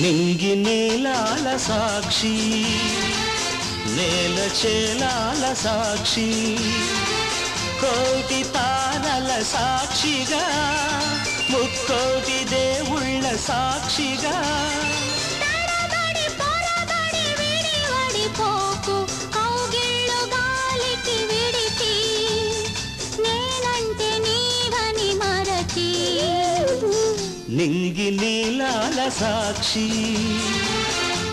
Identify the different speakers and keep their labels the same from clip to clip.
Speaker 1: నింగి నీలాల సాక్షి నేల చేలాల సాక్షి కోటి తారల సాక్షిగా ముక్కోటి దేవుళ్ళ సాక్షిగా నింగి నీలాల సాక్షి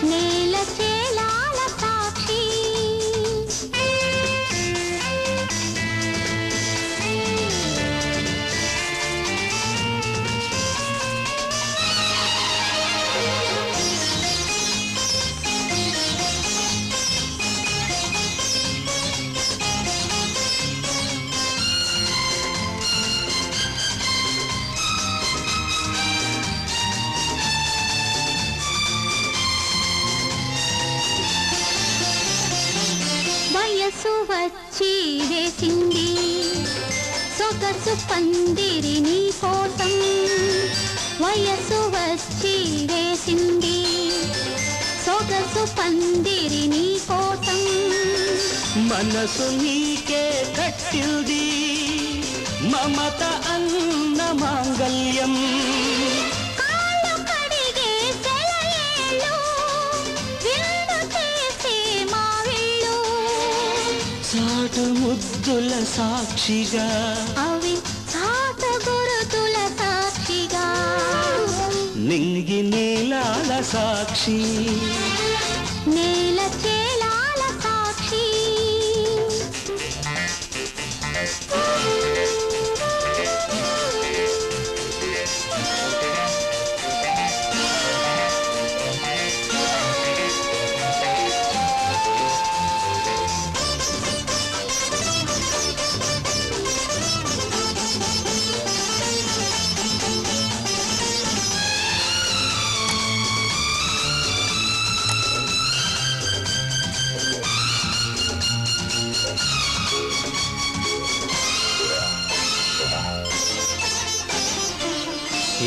Speaker 2: నేల చేలాల సాక్షి వయసు వచ్చి వేసింది సొగసు పందిరి నీ కోసం వయసు వచ్చి వేసింది సొగసు పందిరి నీ కోసం
Speaker 1: మనసు నీకే కట్టింది మమత అన్న మాంగళ్యం సాటు ముద్దుల సాక్షిగా
Speaker 2: అవి సాట గురుతుల సాక్షిగా
Speaker 1: నింగి నీలాల సాక్షి
Speaker 2: నేల చేలాల సాక్షి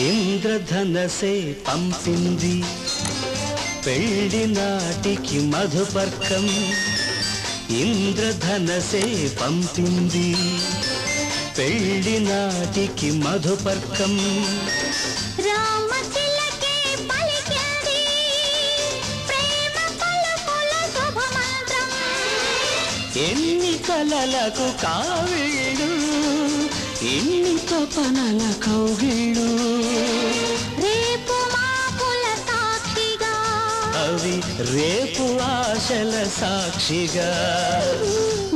Speaker 1: ఇంద్రధనసే పంపింది పెళ్లి నాటికి మధుపర్కం ఇంద్రధనసే పంపింది పెళ్లి నాటికి మధుపర్కం
Speaker 2: రామచిలకే పలికింది ప్రేమ పలుకుల శుభమంత్రం
Speaker 1: ఎన్ని కలలకు కావిళ్ళు ఎన్ని తపనల కౌగిళ్ళు
Speaker 2: రేపు మాపుల సాక్షిగా
Speaker 1: అవి రేపు ఆశల సాక్షిగా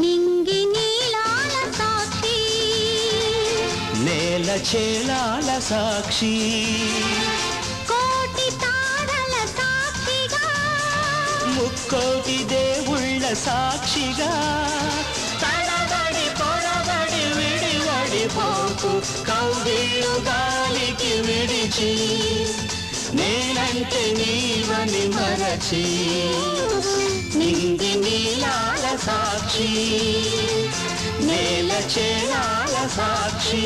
Speaker 2: నింగి నీలాల సాక్షి
Speaker 1: నేల చేలాల సాక్షి
Speaker 2: కోటి తారల సాక్షిగా
Speaker 1: ముక్కోటి దేవుళ్ళ సాక్షిగా తడబడి పొడబడి విడివడిపోకు కౌగిళ్ళు గాలికి విడిచి నేనంటే నీవని మరచి నింగి నీలాల సాక్షి నేల చేలాల సాక్షి